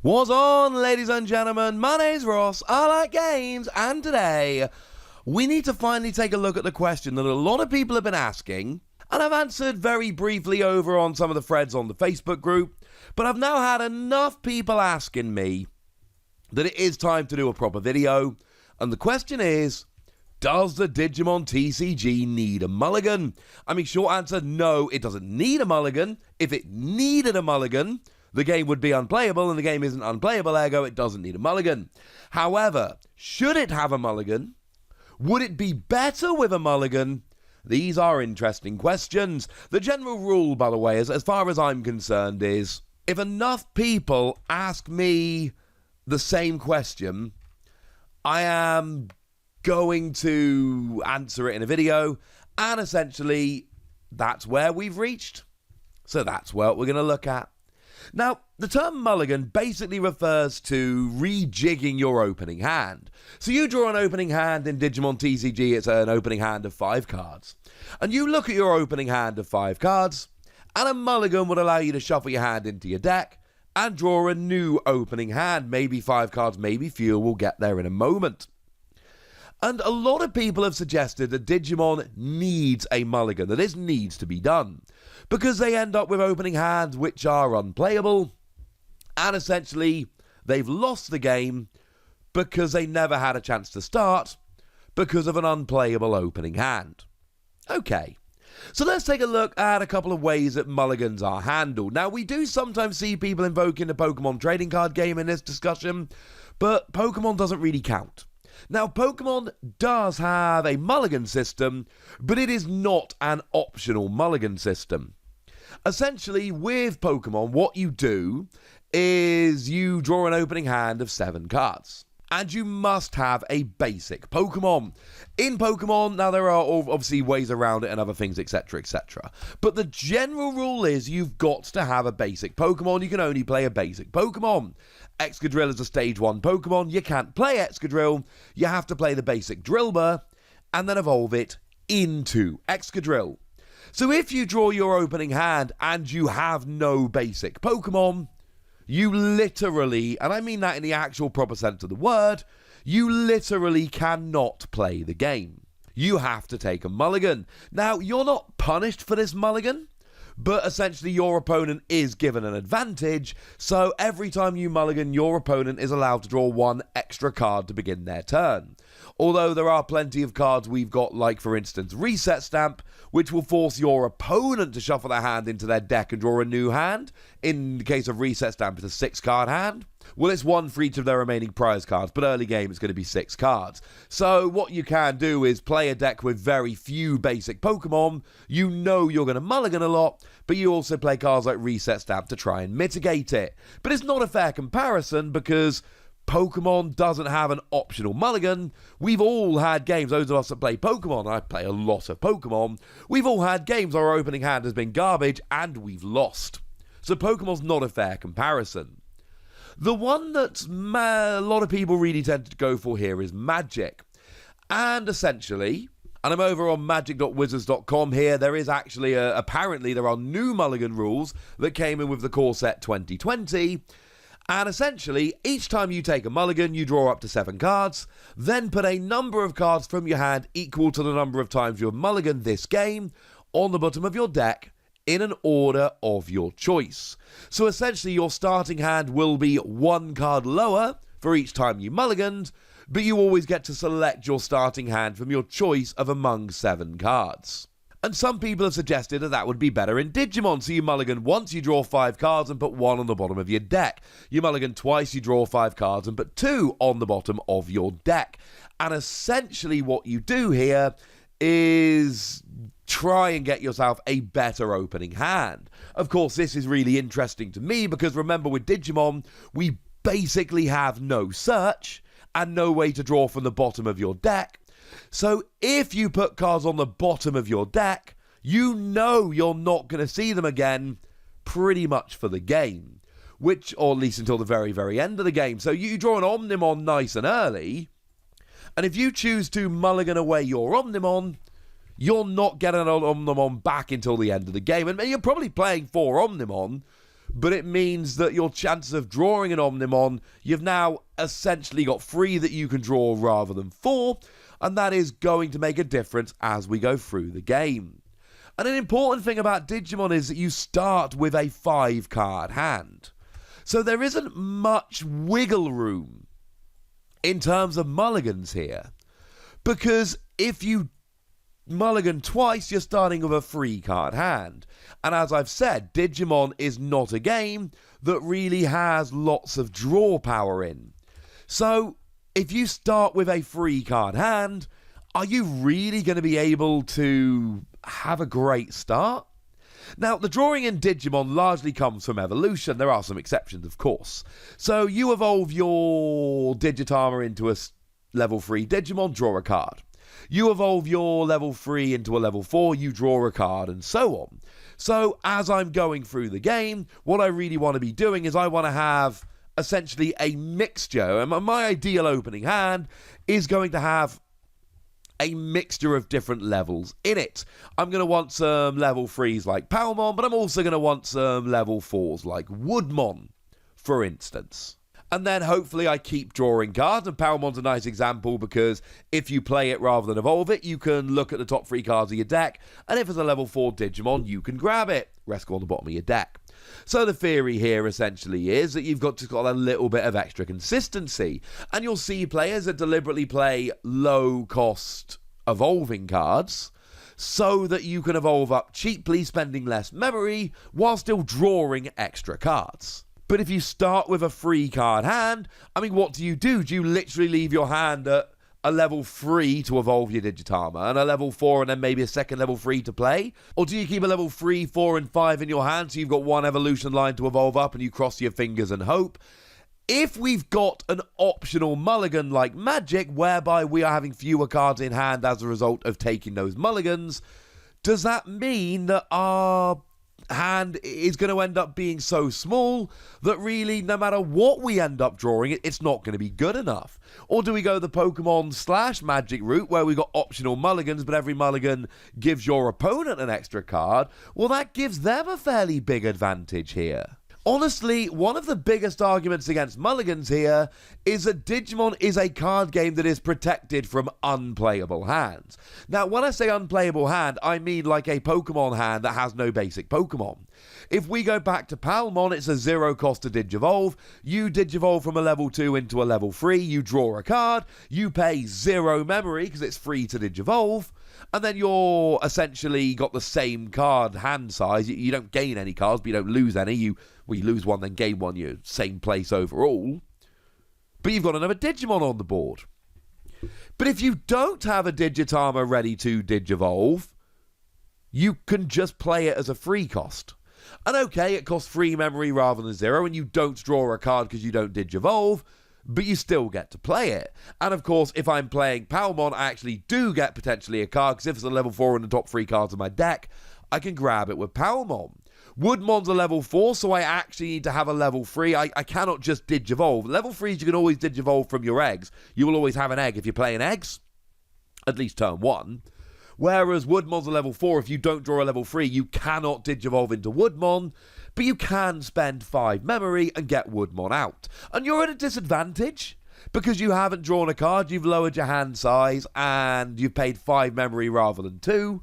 What's on, ladies and gentlemen? My name's Ross, I like games, and today we need to finally take a look at the question that a lot of people have been asking, and I've answered very briefly over on some of the threads on the Facebook group, but I've now had enough people asking me that it is time to do a proper video, and the question is, does the Digimon TCG need a mulligan? I mean, short answer, no, it doesn't need a mulligan. If it needed a mulligan, the game would be unplayable, and the game isn't unplayable, ergo it doesn't need a mulligan. However, should it have a mulligan? Would it be better with a mulligan? These are interesting questions. The general rule, by the way, as far as I'm concerned, is if enough people ask me the same question, I am going to answer it in a video, and essentially, that's where we've reached. So that's what we're going to look at. Now, the term mulligan basically refers to rejigging your opening hand. So you draw an opening hand in Digimon TCG, it's an opening hand of 5 cards. And you look at your opening hand of 5 cards, and a mulligan would allow you to shuffle your hand into your deck and draw a new opening hand. Maybe 5 cards, maybe fewer, we'll get there in a moment. And a lot of people have suggested that Digimon needs a mulligan, that this needs to be done, because they end up with opening hands which are unplayable, and essentially they've lost the game because they never had a chance to start because of an unplayable opening hand. Okay, so let's take a look at a couple of ways that mulligans are handled. Now, we do sometimes see people invoking the Pokemon trading card game in this discussion, but Pokemon doesn't really count. Now, Pokemon does have a mulligan system, but it is not an optional mulligan system. Essentially, with Pokemon, what you do is you draw an opening hand of 7 cards. And you must have a basic Pokemon. In Pokemon, now there are obviously ways around it and other things, etc, etc. But the general rule is you've got to have a basic Pokemon. You can only play a basic Pokemon. Excadrill is a stage 1 Pokemon. You can't play Excadrill. You have to play the basic Drillbur and then evolve it into Excadrill. So if you draw your opening hand and you have no basic Pokemon, you literally, and I mean that in the actual proper sense of the word, you literally cannot play the game. You have to take a mulligan. Now, you're not punished for this mulligan, but essentially your opponent is given an advantage, so every time you mulligan, your opponent is allowed to draw 1 extra card to begin their turn. Although there are plenty of cards we've got, like for instance Reset Stamp, which will force your opponent to shuffle their hand into their deck and draw a new hand. In the case of Reset Stamp, it's a 6-card hand. Well, it's 1 for each of their remaining prize cards, but early game it's going to be 6 cards. So what you can do is play a deck with very few basic Pokemon. You know you're going to mulligan a lot, but you also play cards like Reset Stamp to try and mitigate it. But it's not a fair comparison because Pokemon doesn't have an optional mulligan. We've all had games, those of us that play Pokemon, I play a lot of Pokemon, we've all had games where our opening hand has been garbage and we've lost. So Pokemon's not a fair comparison. The one that a lot of people really tend to go for here is Magic. And essentially, and I'm over on magic.wizards.com here, there is actually, apparently there are new mulligan rules that came in with the core set 2020. And essentially, each time you take a mulligan, you draw up to 7 cards, then put a number of cards from your hand equal to the number of times you've mulliganed this game on the bottom of your deck in an order of your choice. So essentially, your starting hand will be 1 card lower for each time you mulliganed, but you always get to select your starting hand from your choice of among 7 cards. And some people have suggested that that would be better in Digimon, so you mulligan once, you draw 5 cards and put 1 on the bottom of your deck. You mulligan twice, you draw 5 cards and put 2 on the bottom of your deck. And essentially what you do here is try and get yourself a better opening hand. Of course, this is really interesting to me because remember with Digimon, we basically have no search and no way to draw from the bottom of your deck. So if you put cards on the bottom of your deck, you know you're not going to see them again pretty much for the game, which, or at least until the very, very end of the game. So you draw an Omnimon nice and early, and if you choose to mulligan away your Omnimon, you're not getting an Omnimon back until the end of the game. And you're probably playing 4 Omnimon, but it means that your chances of drawing an Omnimon, you've now essentially got 3 that you can draw rather than 4, and that is going to make a difference as we go through the game. And an important thing about Digimon is that you start with a 5-card hand. So there isn't much wiggle room in terms of mulligans here. Because if you mulligan twice, you're starting with a 3-card hand. And as I've said, Digimon is not a game that really has lots of draw power in. So if you start with a 3-card hand, are you really going to be able to have a great start? Now, the drawing in Digimon largely comes from evolution. There are some exceptions, of course. So you evolve your Digitama into a level 3 Digimon, draw a card. You evolve your level 3 into a level 4, you draw a card, and so on. So as I'm going through the game, what I really want to be doing is I want to have essentially a mixture. And my ideal opening hand is going to have a mixture of different levels in it. I'm going to want some level 3s like Palmon, but I'm also going to want some level 4s like Woodmon, for instance. And then hopefully I keep drawing cards, and Palmon's a nice example because if you play it rather than evolve it, you can look at the top 3 cards of your deck, and if it's a level 4 Digimon, you can grab it. Rest go on the bottom of your deck. So the theory here essentially is that you've got a little bit of extra consistency, and you'll see players that deliberately play low-cost evolving cards so that you can evolve up cheaply, spending less memory, while still drawing extra cards. But if you start with a 3-card hand, I mean, what do? Do you literally leave your hand at a level 3 to evolve your Digitama, and a level 4 and then maybe a second level 3 to play? Or do you keep a level 3, 4 and 5 in your hand so you've got one evolution line to evolve up and you cross your fingers and hope? If we've got an optional mulligan like Magic, whereby we are having fewer cards in hand as a result of taking those mulligans, does that mean that our hand is going to end up being so small that really no matter what we end up drawing, it's not going to be good enough? Or do we go the Pokemon / Magic route where we got optional mulligans, but every mulligan gives your opponent an extra card? Well, that gives them a fairly big advantage here. Honestly, one of the biggest arguments against mulligans here is that Digimon is a card game that is protected from unplayable hands. Now, when I say unplayable hand, I mean like a Pokemon hand that has no basic Pokemon. If we go back to Palmon, it's a 0 cost to Digivolve. You Digivolve from a level 2 into a level 3, you draw a card, you pay 0 memory because it's free to Digivolve, and then you're essentially got the same card hand size. You don't gain any cards, but you don't lose any. You lose one, then gain one, you're same place overall. But you've got another Digimon on the board. But if you don't have a Digitama ready to Digivolve, you can just play it as a free cost. And okay, it costs 3 memory rather than 0, and you don't draw a card because you don't Digivolve, but you still get to play it. And of course, if I'm playing Palmon, I actually do get potentially a card, because if it's a level 4 in the top 3 cards of my deck, I can grab it with Palmon. Woodmon's a level 4, so I actually need to have a level 3. I cannot just Digivolve. Level 3s, you can always Digivolve from your eggs. You will always have an egg if you're playing eggs, at least turn 1. Whereas Woodmon's a level 4, if you don't draw a level 3, you cannot Digivolve into Woodmon, but you can spend 5 memory and get Woodmon out. And you're at a disadvantage, because you haven't drawn a card, you've lowered your hand size, and you've paid 5 memory rather than 2.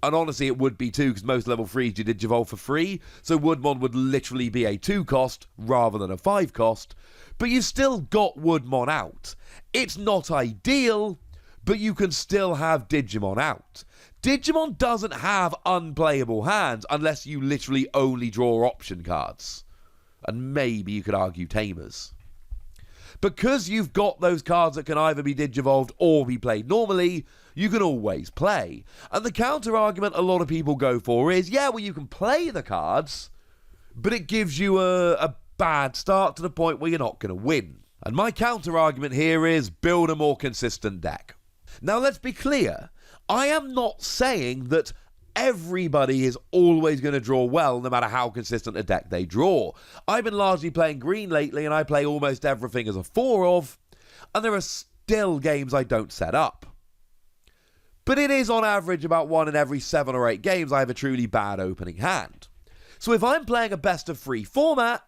And honestly, it would be 2, because most level 3s you Digivolve for free, so Woodmon would literally be a 2 cost rather than a 5 cost, but you still got Woodmon out. It's not ideal, but you can still have Digimon out. Digimon doesn't have unplayable hands unless you literally only draw option cards. And maybe you could argue Tamers. Because you've got those cards that can either be Digivolved or be played normally, you can always play. And the counter-argument a lot of people go for is, yeah, well, you can play the cards, but it gives you a bad start to the point where you're not going to win. And my counter-argument here is build a more consistent deck. Now, let's be clear. I am not saying that everybody is always going to draw well no matter how consistent a deck they draw. I've been largely playing green lately, and I play almost everything as a 4 of, and there are still games I don't set up. But it is on average about 1 in every 7 or 8 games I have a truly bad opening hand. So if I'm playing a best of 3 format,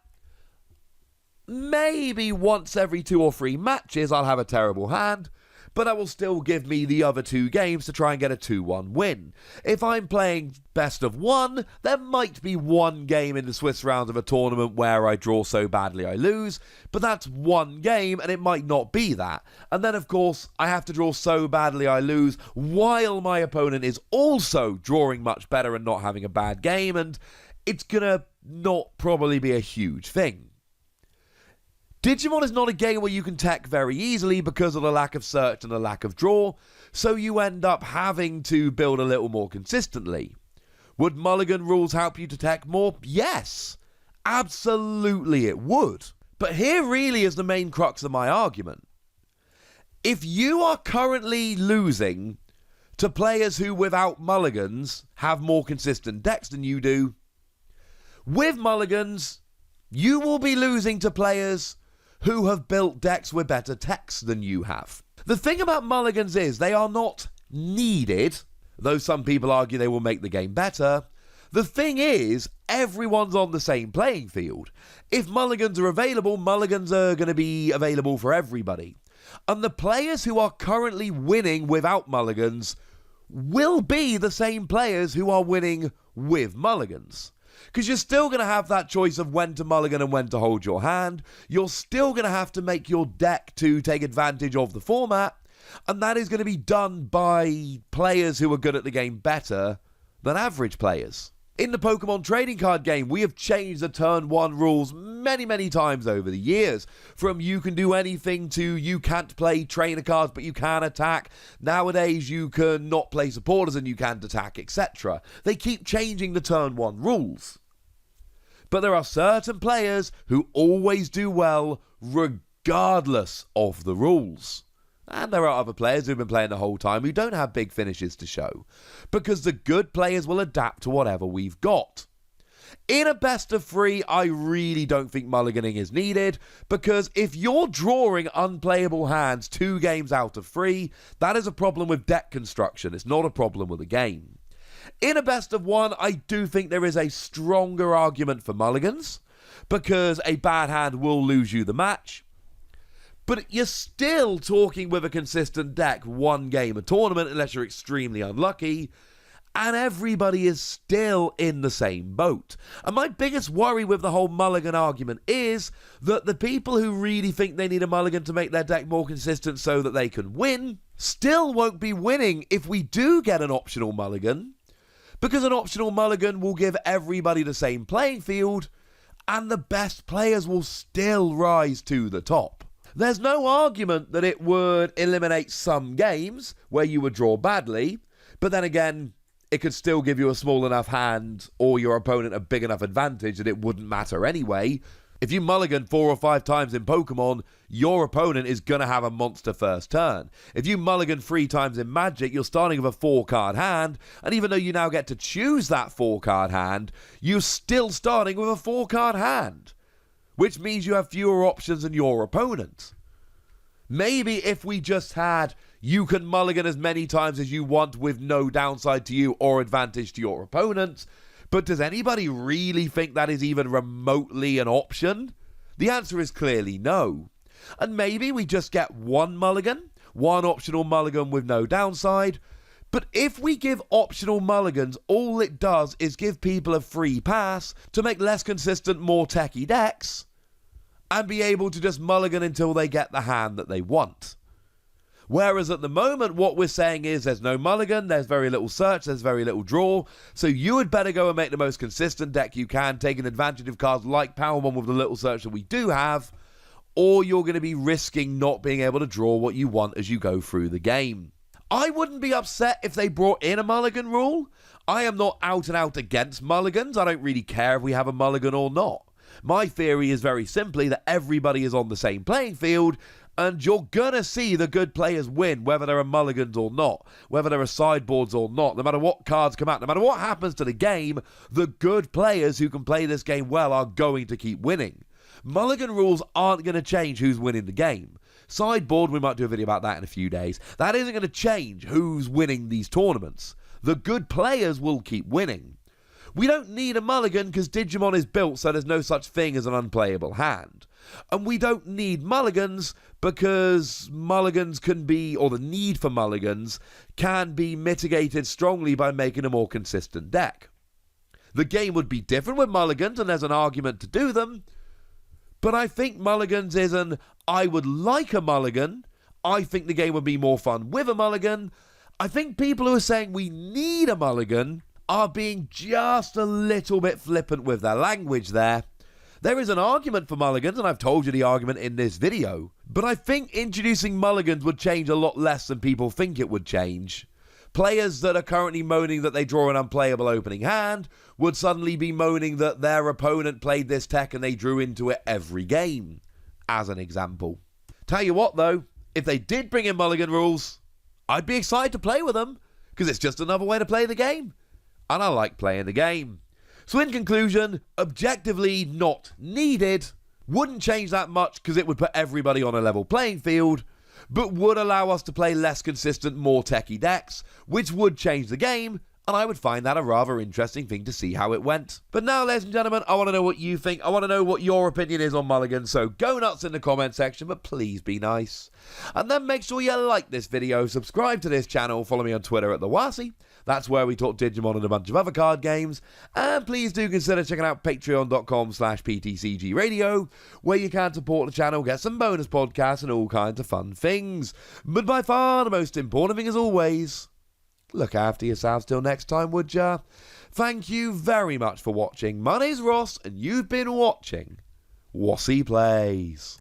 maybe once every 2 or 3 matches I'll have a terrible hand, but that will still give me the other 2 games to try and get a 2-1 win. If I'm playing best of 1, there might be 1 game in the Swiss rounds of a tournament where I draw so badly I lose, but that's 1 game and it might not be that. And then of course I have to draw so badly I lose while my opponent is also drawing much better and not having a bad game, and it's gonna not probably be a huge thing. Digimon is not a game where you can tech very easily because of the lack of search and the lack of draw, so you end up having to build a little more consistently. Would Mulligan rules help you to tech more? Yes, absolutely it would. But here really is the main crux of my argument. If you are currently losing to players who without Mulligans have more consistent decks than you do, with Mulligans you will be losing to players who have built decks with better techs than you have. The thing about Mulligans is they are not needed, though some people argue they will make the game better. The thing is, everyone's on the same playing field. If Mulligans are available, Mulligans are going to be available for everybody. And the players who are currently winning without Mulligans will be the same players who are winning with Mulligans. Because you're still going to have that choice of when to mulligan and when to hold your hand. You're still going to have to make your deck to take advantage of the format. And that is going to be done by players who are good at the game better than average players. In the Pokemon trading card game, we have changed the turn 1 rules many times over the years. From you can do anything to you can't play trainer cards but you can attack. Nowadays you can not play supporters and you can't attack, etc. They keep changing the turn 1 rules. But there are certain players who always do well regardless of the rules. And there are other players who've been playing the whole time who don't have big finishes to show, because the good players will adapt to whatever we've got. In a best of 3, I really don't think mulliganing is needed, because if you're drawing unplayable hands 2 games out of 3, that is a problem with deck construction. It's not a problem with the game. In a best of 1, I do think there is a stronger argument for mulligans, because a bad hand will lose you the match. But you're still talking with a consistent deck 1 game a tournament, unless you're extremely unlucky, and everybody is still in the same boat. And my biggest worry with the whole mulligan argument is that the people who really think they need a mulligan to make their deck more consistent so that they can win, still won't be winning if we do get an optional mulligan, because an optional mulligan will give everybody the same playing field, and the best players will still rise to the top. There's no argument that it would eliminate some games where you would draw badly, but then again, it could still give you a small enough hand or your opponent a big enough advantage that it wouldn't matter anyway. If you mulligan 4 or 5 times in Pokemon, your opponent is going to have a monster first turn. If you mulligan 3 times in Magic, you're starting with a 4-card hand, and even though you now get to choose that 4-card hand, you're still starting with a 4-card hand, which means you have fewer options than your opponent. Maybe if we just had, you can mulligan as many times as you want with no downside to you or advantage to your opponent, but does anybody really think that is even remotely an option? The answer is clearly no. And maybe we just get 1 mulligan, 1 optional mulligan with no downside, but if we give optional mulligans, all it does is give people a free pass to make less consistent, more techie decks, and be able to just mulligan until they get the hand that they want. Whereas at the moment, what we're saying is there's no mulligan, there's very little search, there's very little draw, so you had better go and make the most consistent deck you can, taking advantage of cards like Powerbomb with the little search that we do have, or you're going to be risking not being able to draw what you want as you go through the game. I wouldn't be upset if they brought in a mulligan rule. I am not out and out against mulligans. I don't really care if we have a mulligan or not. My theory is very simply that everybody is on the same playing field, and you're gonna see the good players win, whether there are mulligans or not, whether there are sideboards or not, no matter what cards come out, no matter what happens to the game, the good players who can play this game well are going to keep winning. Mulligan rules aren't going to change who's winning the game. Sideboard, we might do a video about that in a few days, that isn't going to change who's winning these tournaments. The good players will keep winning. We don't need a mulligan because Digimon is built so there's no such thing as an unplayable hand. And we don't need mulligans because mulligans can be, or the need for mulligans, can be mitigated strongly by making a more consistent deck. The game would be different with mulligans, and there's an argument to do them, but I think mulligans is an I would like a mulligan. I think the game would be more fun with a mulligan. I think people who are saying we need a mulligan are being just a little bit flippant with their language there. There is an argument for mulligans, and I've told you the argument in this video, but I think introducing mulligans would change a lot less than people think it would change. Players that are currently moaning that they draw an unplayable opening hand would suddenly be moaning that their opponent played this tech and they drew into it every game, as an example. Tell you what though, if they did bring in mulligan rules, I'd be excited to play with them, because it's just another way to play the game. And I like playing the game. So in conclusion, objectively not needed, wouldn't change that much because it would put everybody on a level playing field, but would allow us to play less consistent, more techie decks, which would change the game, and I would find that a rather interesting thing to see how it went. But now, ladies and gentlemen, I want to know what you think. I want to know what your opinion is on mulligans, so go nuts in the comment section, but please be nice. And then make sure you like this video, subscribe to this channel, follow me on Twitter at the Wossy. That's where we talk Digimon and a bunch of other card games. And please do consider checking out patreon.com/PTCGradio, where you can support the channel, get some bonus podcasts and all kinds of fun things. But by far, the most important thing as always, look after yourselves till next time, would ya? Thank you very much for watching. My name's Ross, and you've been watching Wossy Plays.